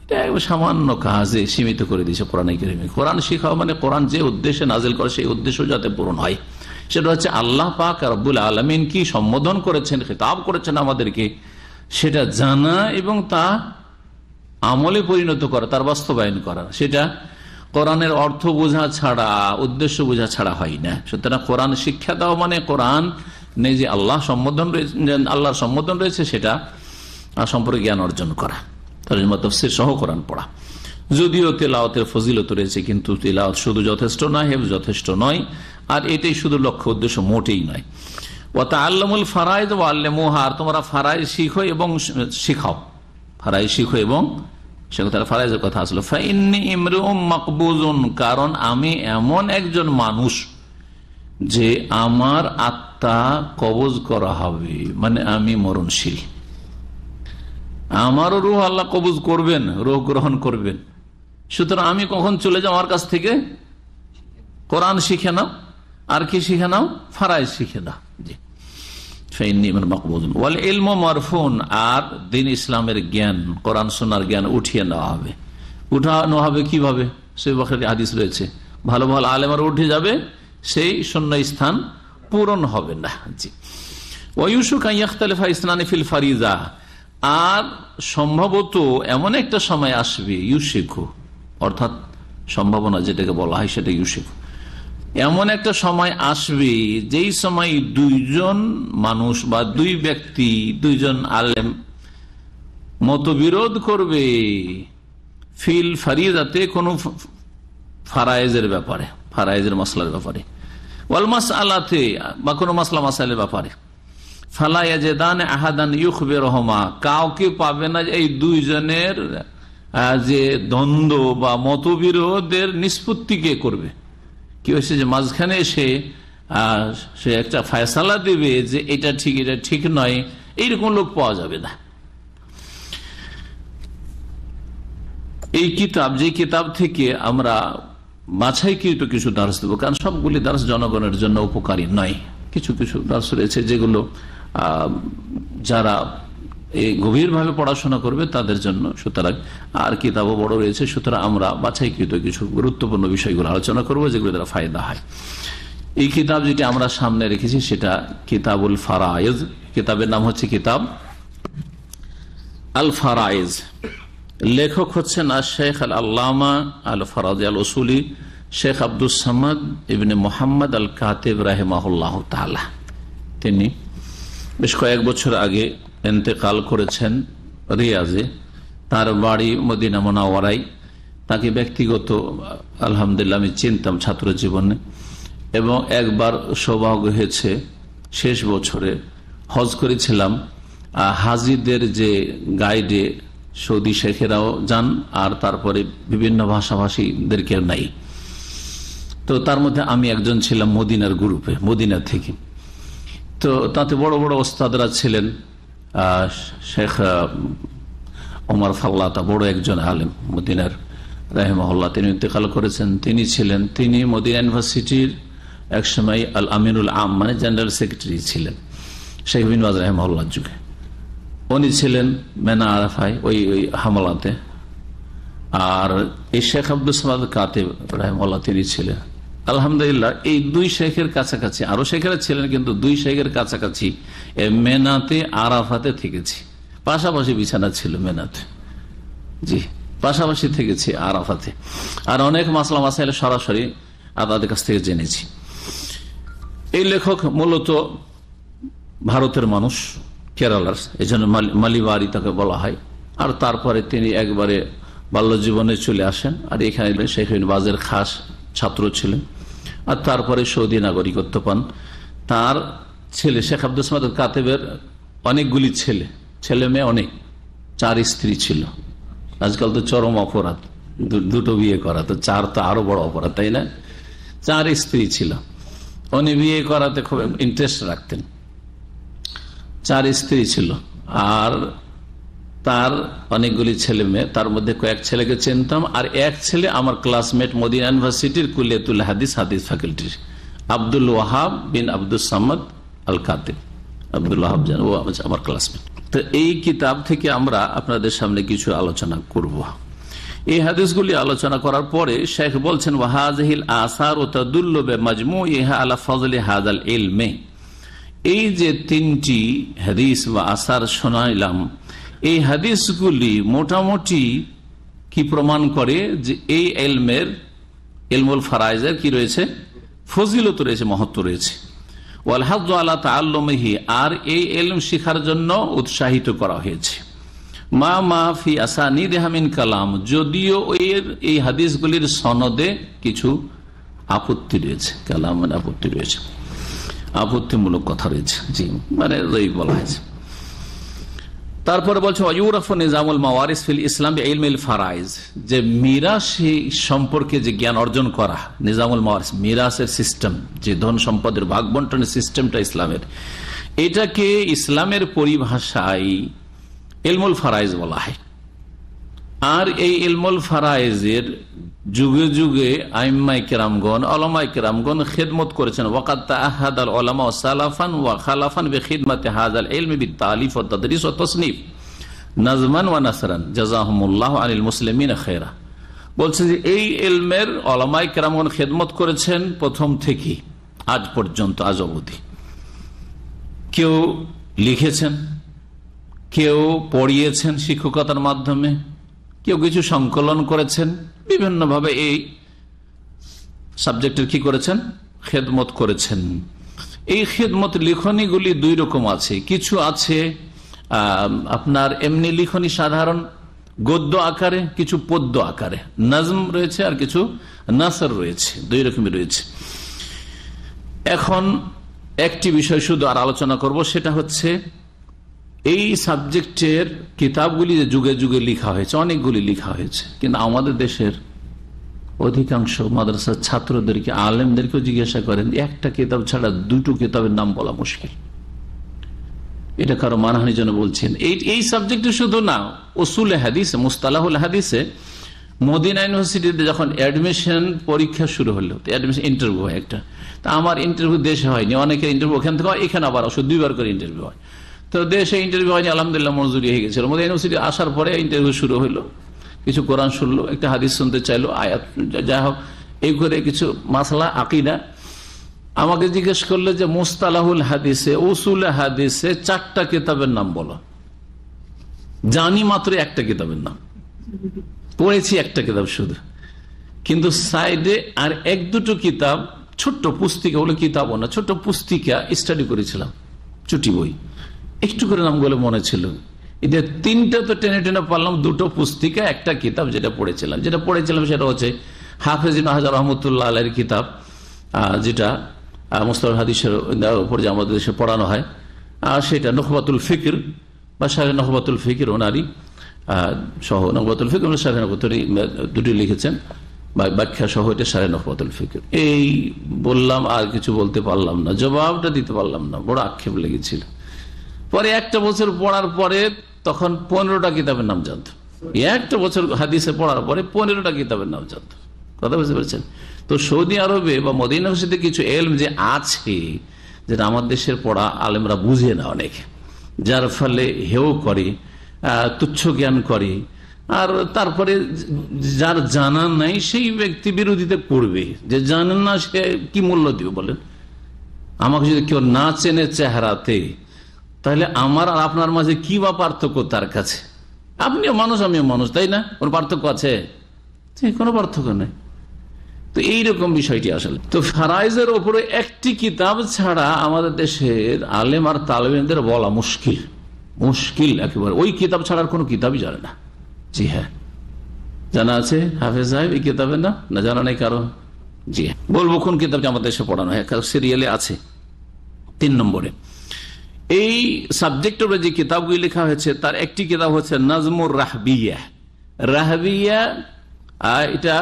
এটা সামান্য কাজে সীমিত করে দিয়েছে কোরআন কারীমে। কোরআন শিখাও মানে কোরআন যে উদ্দেশ্যে নাজিল করে সেই উদ্দেশ্য যাতে পূরণ হয়, সেটা হচ্ছে আল্লাহ পাক রব্বুল আলামিন কি সম্বোধন করেছেন, খেতাব করেছেন আমাদেরকে, সেটা জানা এবং তা আমলে পরিণত করা, তার বাস্তবায়ন করা। সেটা কোরআনের অর্থ বোঝা ছাড়া, উদ্দেশ্য বোঝা ছাড়া হয় না। সুতরাং কোরআন শিক্ষা দেওয়া মানে কোরআন নেই যে আল্লাহ সম্বোধন রয়েছে, আল্লাহর সম্বোধন রয়েছে, সেটা সম্পর্কে জ্ঞান অর্জন করা, তরজমা তাফসীর সহ কোরআন পড়া। যদিও তেলাওয়াতের ফজিলত রয়েছে, কিন্তু তেলাওয়াত শুধু যথেষ্ট নয়, হেফজ যথেষ্ট নয়, আর এটাই শুধু লক্ষ্য উদ্দেশ্য মোটেই নয়। ওয়া তাআল্লামুল ফারাইদ ওয়া আল্লিমুহা, তোমরা ফারাইজ শিখো এবং শিখাও, ফারাইজ শিখো এবং শেখো। তারা ফারাইজের কথা আসলো। ফাইন্নী ইমরুম মাকবুজুন, কারণ আমি এমন একজন মানুষ যে আমার আত্মা কবজ করা হবে, মানে আমি মরণশীল, আমারও রূহ আল্লাহ কবজ করবেন, রূহ গ্রহণ করবেন। সুতরাং আমি কখন চলে যাও আমার কাছ থেকে? কোরআন শিখে নাও, আর কি শিখে নাও? ফারাইজ শিখে নাও। জি, আর দিন ইসলামের জ্ঞান, কোরআন সুন্নাহর জ্ঞান উঠিয়ে নেওয়া হবে। উঠানো হবে কিভাবে? সহিহ বুখারীতে হাদিস রয়েছে, ভালো ভালো আলেমরা উঠে যাবে, সেই শূন্য স্থান পূরণ হবে না। জি, ওয়ায়ুশু কান ইখতালিফা ইসনানি ফিল ফারিজা, আর সম্ভবত এমন একটা সময় আসবে ইউশিকু, অর্থাৎ সম্ভাবনা যেটাকে বলা হয় সেটা ইউশিকু, এমন একটা সময় আসবে যেই সময় দুইজন মানুষ বা দুই ব্যক্তি, দুইজন আলেম মতবিরোধ করবে ফিল ফারিদাতে, কোন ফারায়েজের ব্যাপারে, ফারায়েজের মাসলার ব্যাপারে, ওয়াল মাসআলাতে বা কোন মাসলা মাসাইলের ব্যাপারে। ফালা ইয়াজিদান আহাদান ইউখবিরহুমা, কাউকে পাবে না এই দুইজনের যে দ্বন্দ্ব বা মতবিরোধের নিষ্পত্তি কে করবে। কি হয়েছে যে মাঝখানে সে একটা ফয়সালা দেবে যে এটা ঠিক এটা ঠিক নয়, এইরকম লোক পাওয়া যাবে না। এই কিতাব, যে কিতাব থেকে আমরা বাছাইকৃত কিছু দার্স দেবো, কারণ সবগুলি দার্স জনগণের জন্য উপকারী নয়। কিছু কিছু দার্স রয়েছে যেগুলো যারা গভীরভাবে পড়াশোনা করবে তাদের জন্য, সুতরাং আর কিতাবও বড় রয়েছে। সুতরাং আমরা বাছাইকৃত কিছু গুরুত্বপূর্ণ বিষয়গুলো আলোচনা করবো যেগুলো দ্বারা ফায়দা হয়। এই কিতাব যেটি আমরা সামনে রেখেছি সেটা কিতাবুল ফারায়েজ। কিতাবের নাম হচ্ছে কিতাব আল ফারায়েজ। লেখক হচ্ছেন শেখ আল আল্লামা আল ফারাজি আল উসুলি শেখ আব্দুস সামাদ ইবনে মোহাম্মদ আল কাতিব রাহিমাহুল্লাহ তাআলা। তিনি বেশ কয়েক বছর আগে ইন্তেকাল করেছেন রিয়াজে, তার বাড়ি মদিনা মুনাওয়ারায়। তাকে ব্যক্তিগত আলহামদুলিল্লাহ আমি চিনতাম ছাত্র জীবনে, এবং একবার সৌভাগ্য হয়েছে শেষ বছরে হজ করেছিলাম। হাজিদের যে গাইডে সৌদি শেখেরাও যান, আর তারপরে বিভিন্ন ভাষাভাষীদেরকে নাই। তো তার মধ্যে আমি একজন ছিলাম মদিনার গ্রুপে, মদিনা থেকে। তো তাতে বড় বড় ওস্তাদরা ছিলেন। শেখ ওমর ফাল্লাতা বড় একজন আলেম মদিনার রাহিমাহুল্লাহ, তিনি ইন্তেকাল করেছেন। তিনি মদিনা ইউনিভার্সিটির একসময় আল আমিনুল আম মানে জেনারেল সেক্রেটারি ছিলেন শেখ বিন বাজ রাহিমাহুল্লাহর যুগে। উনি ছিলেন মেনা আরাফায় ওই হামলাতে। আর এই শেখ আব্দুস সামাদ কাতিব রাহিমাহুল্লাহ তিনি ছিলেন। আলহামদুলিল্লাহ এই দুই শেখের কাছাকাছি আরো শেখেরা ছিলেন, কিন্তু দুই শেখের কাছাকাছি মেনাতে আরাফাতে থেকেছি। পাশাপাশি বিছানা ছিল মেনাতে, জি পাশাপাশি থেকেছি আরাফাতে। আর অনেক মাসলা মাসাইল সরাসরি তাদের কাছ থেকে জেনেছি। এই লেখক মূলত ভারতের মানুষ, কেরালার, এই জন্য মালিবাড়ি তাকে বলা হয়। আর তারপরে তিনি একবারে বাল্য জীবনে চলে আসেন, আর এখানে শেখ বিন বাজের খাস ছাত্র ছিলেন। আর তারপরে সৌদি নাগরিকত্ব পান। তার ছেলে শেখ আব্দুস সামাদ কাতেবের অনেকগুলি ছেলে মেয়ে অনেক, 4 স্ত্রী ছিল। আজকাল তো চরম অপরাধ দুটো বিয়ে করা, তো 4 তো আরো বড় অপরাধ, তাই না? 4 স্ত্রী ছিল। উনি বিয়ে করাতে খুব ইন্টারেস্ট রাখতেন। 4 স্ত্রী ছিল, আর তার অনেকগুলি ছেলে মেয়ে। তার মধ্যে কয়েক ছেলেকে চিনতাম, আর এক ছেলে আমার ক্লাসমেট মদিনা ইউনিভার্সিটির কুলিয়াতুল হাদিস ফ্যাকাল্টির, আব্দুল ওয়াহাব বিন আব্দুস সামাদ আল কাতিব। আব্দুল ওয়াহাব জান, ও আমার ক্লাসমেট। তো এই কিতাব থেকে আমরা আপনাদের সামনে কিছু আলোচনা করব। এই হাদিসগুলি আলোচনা করার পরে শেখ বলছেন, ওয়াহাজিহিল আসার ও তাদুল্লু বিমাজমুইহা আলা ফজলি হাযাল ইলমি। এই যে 3টি হাদিস বা আসার শোনাইলাম, এই হাদিসগুলি মোটামুটি কি প্রমাণ করে যে এই ইলমুল ফারায়েজের কি রয়েছে, ফজিলত রয়েছে, মহত্ব রয়েছে। ওয়াল হায্যু আলা তাআল্লুমিহি, আর এই ইলম শিখার জন্য উৎসাহিত করা হয়েছে। মা ফি আসানিদিহা মিন কালাম, যদিও এই হাদিসগুলির সনদে কিছু আপত্তি রয়েছে। কালাম মানে আপত্তি রয়েছে, আপত্তিমূলক কথা রয়েছে, জি মানে এই বলা হয়েছে। তারপরে বলছে ওয়ায়ুরাফু নিজামুল মাওয়ারিস ফিল ইসলাম বিইলমিল ফারাইজ, যে মিরাস সম্পর্কে যে জ্ঞান অর্জন করা, নিজামুল মাওয়ারিস মিরাসের সিস্টেম, যে ধন সম্পদের ভাগ বন্টনের সিস্টেমটা ইসলামের, এটাকে ইসলামের পরিভাষায় ইলমুল ফারাইজ বলা হয়। আর এই ইলমুল ফারাইজের যুগে যুগে আইম্মায়ে কেরামগণ, উলামায়ে কেরামগণ খিদমত করেছেন। ওয়াকাদ তাআহাদাল উলামা সালাফান ওয়া খালাফান বিখিদমাতি হাযাল ইলমি বিতালিফ ওয়া তাদরিস ওয়া তাসনিফ নাজমান ওয়া নাসরান জাযাহুমুল্লাহু আনিল মুসলিমিনা খায়রা। বলছে যে এই ইলমের উলামায়ে কেরামগণ খিদমত করেছেন প্রথম থেকে আজ পর্যন্ত, আজ অবধি। কেউ লিখেছেন, কেউ পড়িয়েছেন শিক্ষকতার মাধ্যমে, কেউ কিছু সংকলন করেছেন, বিভিন্নভাবে এই সাবজেক্টের কি করেছেন, খেদমত করেছেন। এই খেদমত লিখনীগুলি দুই রকম আছে। কিছু আছে আপনার এমনি লিখনী সাধারণ গদ্য আকারে, কিছু পদ্য আকারে, নজম রয়েছে আর কিছু নাসর রয়েছে, দুই রকমই রয়েছে। এখন একটি বিষয় শুধু আর আলোচনা করব, সেটা হচ্ছে এই সাবজেক্টের কিতাবগুলি যে যুগে যুগে লেখা হয়েছে, অনেকগুলি লেখা হয়েছে, কিন্তু আমাদের দেশের অধিকাংশ মাদ্রাসার ছাত্রদেরকে, আলেমদেরকেও জিজ্ঞাসা করেন, একটা কিতাব ছাড়া দুটো কিতাবের নাম বলা মুশকিল। এটা কারো মানহানির জন্য বলছেন। এই সাবজেক্টে শুধু না, উসুলে হাদিসে, মুস্তালাহুল হাদিসে মদিনা ইউনিভার্সিটিতে যখন অ্যাডমিশন পরীক্ষা শুরু হলো, অ্যাডমিশন ইন্টারভিউ হয় একটা, তা আমার ইন্টারভিউ দেশে হয়নি, অনেকের ইন্টারভিউ ওখান থেকে হয়, এখানে আবার 2বার করে ইন্টারভিউ হয়। তো দেশে ইন্টারভিউ হয়নি, আলহামদুলিল্লাহ মঞ্জুরি হয়ে গেছিল। মদিনা ইউনিভার্সিটি আসার পরে ইন্টারভিউ শুরু হলো, কিছু কোরআন শুনলো, একটা হাদিস শুনতে চাইলো, আয়াত, যাই হোক এই করে কিছু মাসলা আকিদা। আমাকে জিজ্ঞেস করলে যে মুস্তালাহুল হাদিসে, উসুলে হাদিসে 4টা কিতাবের নাম বলো। জানি মাত্র একটা কিতাবের নাম, পড়েছি একটা কিতাব শুধু, কিন্তু সাইডে আর 1-2টো কিতাব, ছোট্ট পুস্তিকা, বলে কিতাবও না, ছোট্ট পুস্তিকা স্টাডি করেছিলাম, ছুটি বই, একটু করে নাম বলে মনে ছিল। এটা 3টা তো টেনে টেনে পারলাম, 2টো পুস্তিকা, একটা কিতাব যেটা পড়েছিলাম সেটা হচ্ছে হাফেজ ইবনে হাজার রহমতুল্লাহ আলাইহির কিতাব, যেটা মুস্তালাহুল হাদিসের উপর যে আমাদের দেশে পড়ানো হয়, সেটা নখবাতুল ফিকর বা শারহ নখবাতুল ফিকর, ওনারই সহ নখবাতুল ফিকর, শারহ নখবাতুল দুটি লিখেছেন, ব্যাখ্যা সহ এটা শারহ নখবাতুল ফিকর। এই বললাম, আর কিছু বলতে পারলাম না, জবাবটা দিতে পারলাম না, বড় আক্ষেপ লেগেছিল। পরে 1টা বছর পড়ার পরে তখন 15টা কিতাবের নাম জানতো। 1টা বছর হাদিসে পড়ার পরে 15টা কিতাবের নাম জানতো। কথা বুঝতে পারছেন? তো সৌদি আরবে বা মদিনা ইউনিভার্সিটিতে কিছু এলম যে আছে, যেটা আমার দেশের পড়া আলেমরা বুঝে না অনেক, যার ফলে হেও করে, তুচ্ছ জ্ঞান করে, আর তারপরে যার জানা নাই সেই ব্যক্তি বিরোধিতা করবে। যে জানেন না সে কি মূল্য দিবে বলেন? আমাকে যদি কেউ না চেনে চেহারাতে, তাহলে আমার আর আপনার মাঝে কি বা পার্থক্য তার কাছে? আপনিও মানুষ, আমিও মানুষ, তাই না? কোন পার্থক্য আছে? কোনো পার্থক্য নেই। তো এইরকম বিষয়টি আসলে, তো ফারাইজের ওপরে একটি কিতাব ছাড়া আমাদের দেশের আলেম আর তালেবেনদের বলা মুশকিল, মুশকিল একেবারে। ওই কিতাব ছাড়ার কোনো কিতাবই জানে না। জি হ্যাঁ, জানা আছে হাফেজ সাহেব এই কিতাবের না জানা নেই কারণ? জি হ্যাঁ, বলবো কোন কিতাবটি আমাদের দেশে পড়ানো হয়, সিরিয়ালে আছে 3 নম্বরে। এই সাবজেক্টের যে কিতাবগুলি লেখা হয়েছে তার একটি কিতাব হচ্ছে নাজমুর রাহবিয়া। রাহবিয়া এটা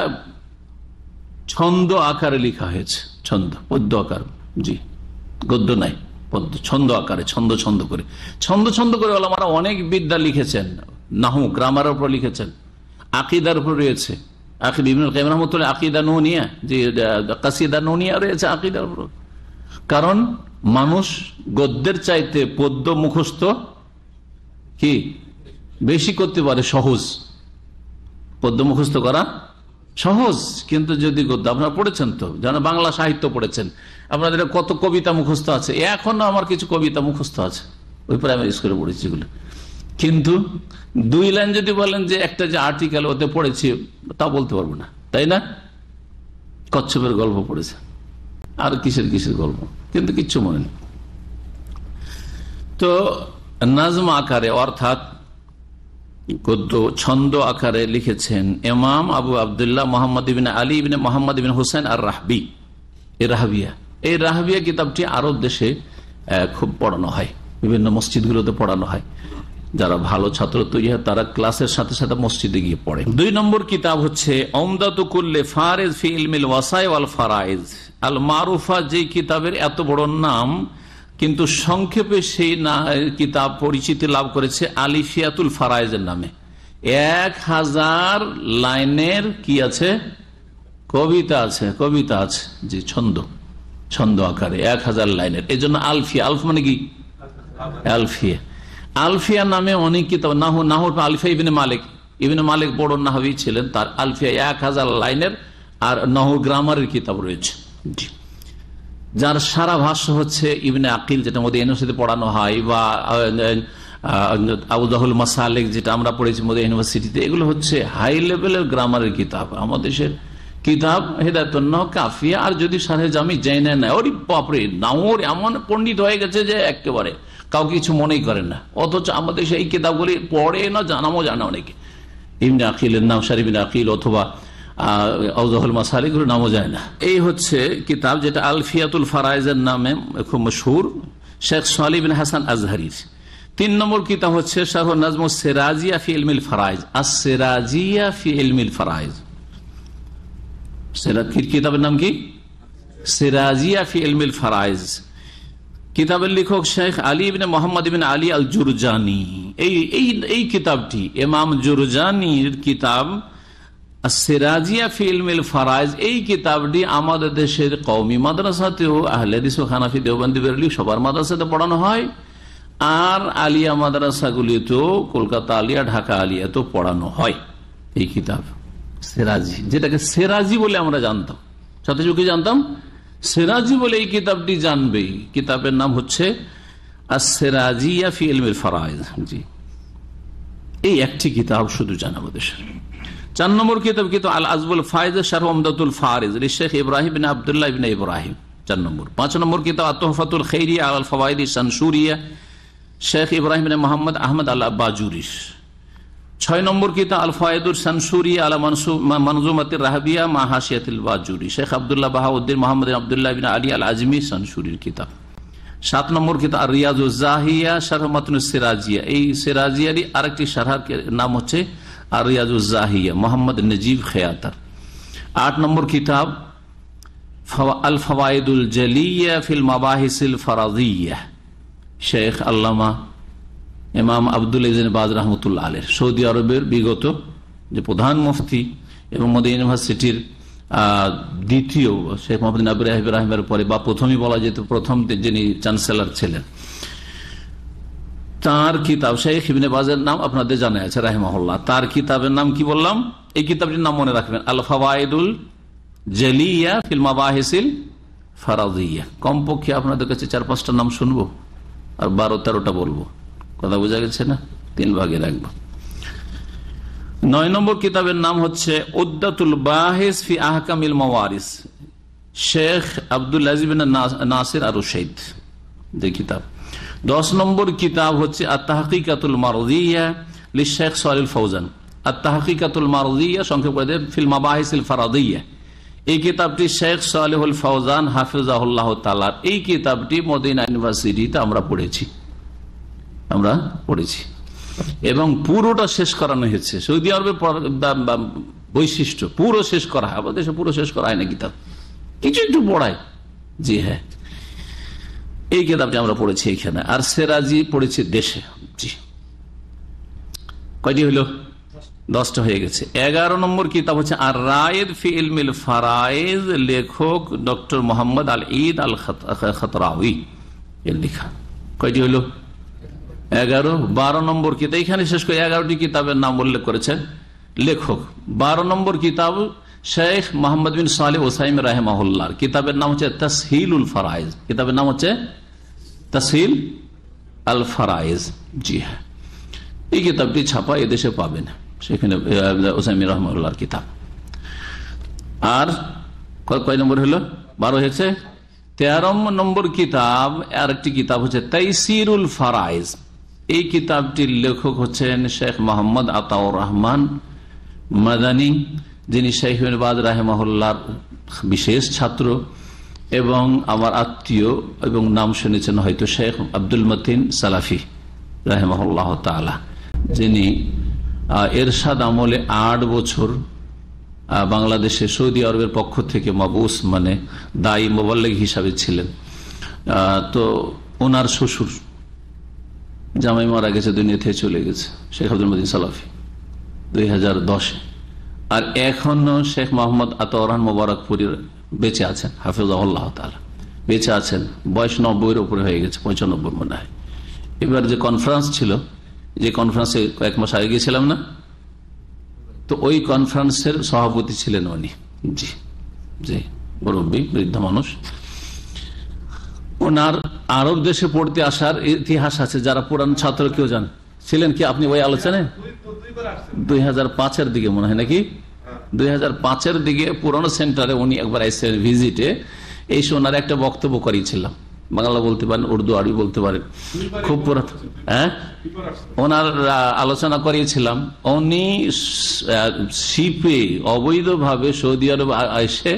ছন্দ আকারে লেখা হয়েছে, ছন্দ, পদ্য আকার, জি গদ্য নাই, পদ্য, ছন্দ আকারে, ছন্দ ছন্দ করে ওলামারা অনেক বিদ্যা লিখেছেন। নাহু, গ্রামারের উপর লিখেছেন, আকিদার উপর রয়েছে, ইবনুল কাইয়িম রাহমাতুল্লাহ আকিদা নুনিয়া, যে কাসিদা নুনিয়া রয়েছে আকিদার উপর। কারণ মানুষ গদ্যের চাইতে পদ্য মুখস্থ কি বেশি করতে পারে, সহজ, পদ্য মুখস্থ করা সহজ। কিন্তু যদি গদ্য, আপনারা পড়েছেন তো, যারা বাংলা সাহিত্য পড়েছেন, আপনাদের কত কবিতা মুখস্থ আছে, এখনো আমার কিছু কবিতা মুখস্থ আছে, ওই প্রাইমারি স্কুলে পড়েছি এগুলো। কিন্তু 2 লাইন যদি বলেন যে একটা যে আর্টিকেল ওতে পড়েছি, তা বলতে পারবো না, তাই না? কচ্ছপের গল্প পড়েছে, আর কিসের গল্প, কিন্তু কিচ্ছু মনে নেই। তো নাজম আকারে, অর্থাৎ গদ্য ছন্দ আকারে লিখেছেন ইমাম আবু আবদুল্লাহ মোহাম্মদ ইবিন আলী ইবিন মোহাম্মদ ইবিন হুসাইন আর রাহবি। এই রাহবিয়া কিতাবটি আরব দেশে খুব পড়ানো হয়, বিভিন্ন মসজিদগুলোতে পড়ানো হয়। যারা ভালো ছাত্র তৈরি হয় তারা ক্লাসের সাথে সাথে মসজিদে গিয়ে পড়ে। 2 নম্বর কিতাব হচ্ছে উমদাতু কুল্লি ফারিজ ফি ইলমিল ওয়াসাই ওয়াল ফারাইজ আল মারুফা, যে কিতাবের এত বড় নাম, কিন্তু সংক্ষেপে সেই কিতাব পরিচিতি লাভ করেছে আলিফিয়াতুল ফারাইজের নামে। 1000 লাইনের কি আছে? কবিতা আছে, জি, ছন্দ আকারে 1000 লাইনের। এই জন্য আলফিয়া, আলফ মানে কি? আলফিয়া নামে অনেক কিতাব, নাহু আলফিয়া ইবনে মালিক বড় নাহবী ছিলেন, তার আলফিয়া 1000 লাইনের আর নাহু গ্রামারের কিতাব রয়েছে, যার সারা ভাষ্য হচ্ছে ইবনে আকিল, যেটা মধ্যে ইউনিভার্সিটিতে পড়ানো হয়, বা আউদাহুল মাসালিক যেটা আমরা পড়েছি মদিনা ইউনিভার্সিটিতে, এগুলো হচ্ছে হাই লেভেলের গ্রামারের কিতাব। আমাদের দেশের কিতাব হেদায়েতুন কাফিয়া, আর যদি সারহে জামি জেনে নেয়, ওরে বাপরে, নাওর এমন পণ্ডিত হয়ে গেছে যে একেবারে কাউকে কিছু মনেই করেন না। অথচ আমাদের সেই কিতাবগুলি পড়ে না, জানামও জানা অনেকে। ইবনে আকিলের নাম শারিফ ইবনে আকিল অথবা আউদাহুল মাসালিক নামও যায় না। এই হচ্ছে কিতাব যেটা আলফিয়াতুল ফারাইজের নামে খুব মশহুর, শেখ সালিহ বিন হাসান আজহারির। 3 নম্বর কিতাব হচ্ছে শারহ নাজমুস সিরাজিয়া ফি ইলমিল ফারাইজ, আস-সিরাজিয়া ফি ইলমিল ফারাইজ। কিতাবের নাম কি? সিরাজিয়া ফি ইলমিল ফারাইজ। কিতাবের লেখক শেখ আলী ইবনে মোহাম্মদ ইবনে আলী আল জুরজানি। এই কিতাবটি ইমাম জুরজানির কিতাব সিরাজিয়া ফি ইলমিল ফারাইজ। এই কিতাবটি আমাদের দেশের কওমি মাদ্রাসাতেও, আহলে হাদিস ও হানাফি দেওবন্দি বেরেলভি সবার মাদ্রাসাতে পড়ানো হয়, আর আলিয়া মাদ্রাসাগুলিতেও, কলকাতা আলিয়া, ঢাকা আলিয়াতেও পড়ানো হয় এই কিতাব সিরাজি, যেটাকে সিরাজি বলে আমরা জানতাম, ছাত্রছাত্রী জানতাম সিরাজি বলে। এই কিতাবটি জানবে, কিতাবের নাম হচ্ছে আস-সিরাজিয়া ফি ইলমিল ফারাইজ। জি, এই একটি কিতাব শুধু জানাবো দেশের। 4 নম্বর কিতাব কিন্তু আল আজবুল ফাইজ শারহ উমদাতুল ফারিজ শেখ ইব্রাহিম বিন আব্দুল্লাহ ইবনে ইব্রাহিম, 4 নম্বর। 5 নম্বর কিতাব আত-তুহফাতুল খাইরিয়া আল ফাওয়াইদ শানসুরিয়া শেখ ইব্রাহিম বিন মোহাম্মদ আহমদ আল বাজুরি। 6 নম্বর কিতাব আল ফাওয়াইদুল শানসুরিয়া আলা মানজুমাতির রাহবিয়া মা হাশিয়াতিল বাজুরি শেখ আব্দুল্লাহ বাহাউদ্দিন মোহাম্মদ আব্দুল্লাহ বিন আলী আল আজমি শানসুরির কিতাব। 7 নম্বর কিতাব আর রিয়াজুজ জাহিয়া শারহ মাতনুস সিরাজিয়া। এই সিরাজিয়ারই আরেকটি শারহের নাম হচ্ছে আর রিয়াজুজ জাহিয়া, মোহাম্মদ নজিব খেয়াতার। 8 নম্বর কিতাব আল ফাওয়াইদুল জালিয়া ফিল মাবাহিসিল ফারাদিয়া শেখ আল্লামা ইমাম আব্দুল ইবনে বাজ রাহমাতুল্লাহ আলাইহি, সৌদি আরবের বিগত যে প্রধান মুফতি এবং মদিনা ইউনিভার্সিটির দ্বিতীয় শেখ মোহাম্মদ ইব্রাহিমের পরে, বা প্রথমই বলা যেত, প্রথম যিনি চ্যান্সেলর ছিলেন, তার কিতাব শেখ ইবনে বাজের নাম আপনাদের জানা আছে রাহিমাহুল্লাহ। তার কিতাবের নাম কি বললাম? এই কিতাবটির নাম মনে রাখবেন, আল ফাওয়াইদুল জালিয়া ফিল মাবাহিসিল ফারাদিয়া। কমপক্ষে আপনাদের কাছে 4-5টা নাম শুনবো আর 12-13টা বলবো। কথা বোঝা গেছে না? 3 ভাগে রাখবো। 9 নম্বর কিতাবের নাম হচ্ছে উদ্দাতুল বাহিস ফি আহকামিল মাওয়ারিস শেখ আব্দুল আজিজ বিন নাসির আর রুশাইদ, যে কিতাব। 10 নম্বর কিতাব হচ্ছে আত-তাহকিকাতুল মারদিয়া লিশেখ সালিহ ফৌজান। আত-তাহকিকাতুল মারদিয়া সংক্ষেপে ফিল মাবাহিসিল ফারাদিয়া। এই কিতাবটি শেখ সালেহুল ফৌজান হাফিজাহুল্লাহ তাআলা, এই কিতাবটি মদিনা ইউনিভার্সিটিতে আমরা পড়েছি এবং পুরোটা শেষ করানো হয়েছে। সৌদি আরবের বৈশিষ্ট্য পুরো শেষ করা হয়, আমাদের দেশে পুরো শেষ করা হয় না, কিতাব কিছু একটু পড়ায়। জি হ্যাঁ, এই কিতাবটি আমরা পড়েছি এখানে। আর সিরাজি পড়েছি দেশে। জি, কয়টি হইল? 10টা হয়ে গেছে। 11 নম্বর কিতাব হচ্ছে আর রায়েদ ফি ইলমিল ফারাইজ, লেখক ডক্টর মোহাম্মদ আল ঈদ আল খাতরাউই এর লেখা। কয়টি হইল? 11। 12 নম্বর কিতাব, এখানে শেষ করে 11টি কিতাবের নাম উল্লেখ করেছেন লেখক। 12 নম্বর কিতাব শেখ মোহাম্মদ বিন সালেহ ওসাইম রাহিমাহুল্লাহ, কিতাবের নাম হচ্ছে তাসহিলুল ফারাইজ। কিতাবের নাম হচ্ছে তাসহিল আল ফারাইজ। জি হ্যাঁ, এই কিতাবটি ছাপা এদেশে পাবেন, সেখানে ওসাইম রাহিমাহুল্লাহর কিতাব। আর কয় নম্বর হলো? 12 হয়েছে। 13 নম্বর কিতাব আর একটি কিতাব হচ্ছে তাইসিরুল ফারাইজ। এই কিতাবটির লেখক হচ্ছেন শেখ মোহাম্মদ আতাউর রহমান মাদানী, যিনি শেখ ইবনে বাজ রাহিমাহুল্লাহর বিশেষ ছাত্র এবং আমার আত্মীয়, এবং নাম শুনেছেন হয়তো শেখ আব্দুল মতিন সালাফি রাহিমাহুল্লাহ তাআলা, যিনি এরশাদ আমলে 8 বছর বাংলাদেশে সৌদি আরবের পক্ষ থেকে মাবুস মানে দায়ী মুবাল্লিগ হিসাবে ছিলেন। তো ওনার শ্বশুর জামাই মারা গেছে, দুনিয়া থেকে চলে গেছে, শেখ আব্দুল মতিন সালাফি 2010-এ। আর এখনো শেখ মোহাম্মদ আতাউর রহমান মোবারকপুরী বেঁচে আছেন, হাফিজাহুল্লাহ তাআলা বেঁচে আছেন। বয়স 90-এর উপরে হয়ে গেছে, 95 মনে হয়। এবার যে কনফারেন্স ছিল, যে কনফারেন্সে কয়েক মাস আগে গিয়েছিলাম না, তো ওই কনফারেন্সের সভাপতি ছিলেন উনি। জি জি, মুরব্বী, বৃদ্ধ মানুষ। ওনার আরব দেশে পড়তে আসার ইতিহাস আছে, যারা পুরান ছাত্র কেউ জান ছিলেন কি আপনি ওই আলোচনায়? 2005-এর দিকে মনে হয় নাকি, 2005-এর দিকে পুরানো সেন্টারে উনি একবার এসেছিলেন ভিজিটে। এই ওনার একটা বক্তব্য করিয়েছিলাম, বাংলা বলতে পারেন, উর্দু আরবি বলতে পারেন, খুব পুরাতন। হ্যাঁ, ওনার আলোচনা করিয়েছিলাম। উনি শিপে অবৈধভাবে সৌদি আরব এসে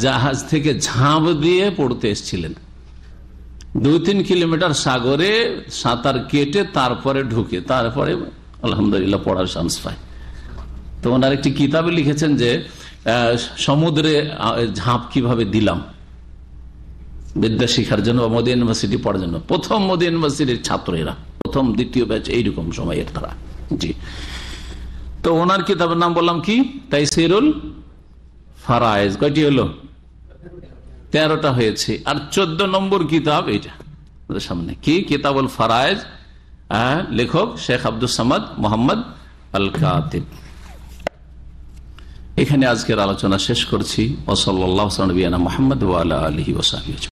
জাহাজ থেকে ঝাঁপ দিয়ে পড়তে এসেছিলেন। 2-3 কিলোমিটার সাগরে সাঁতার কেটে তারপরে ঢুকে তারপরে আলহামদুলিল্লাহ পড়ার চান্স পায়। তো ওনার একটি কিতাবে লিখেছেন যে সমুদ্রে ঝাঁপ কিভাবে দিলাম বিদ্যা শিখার জন্য, মোদি ইউনিভার্সিটি পড়ার জন্য। প্রথম মোদি ইউনিভার্সিটির ছাত্রেরা, প্রথম দ্বিতীয় ব্যাচ এইরকম সময়ের তারা। জি, তো ওনার কিতাবের নাম বললাম কি, তাইসিরুল ফারায়েজ। কয়টি হলো? 13টা হয়েছে। আর 14 নম্বর কিতাব এইটা সামনে, কি কিতাবুল ফারায়েজ, লেখক শেখ আব্দুস সামাদ মোহাম্মদ আল কাতিব। এখানে আজকের আলোচনা শেষ করছি। ওয়া সাল্লাল্লাহু আলা নবিয়িনা মুহাম্মদ ওয়া আলা আলিহি ওয়া সাহবিহি।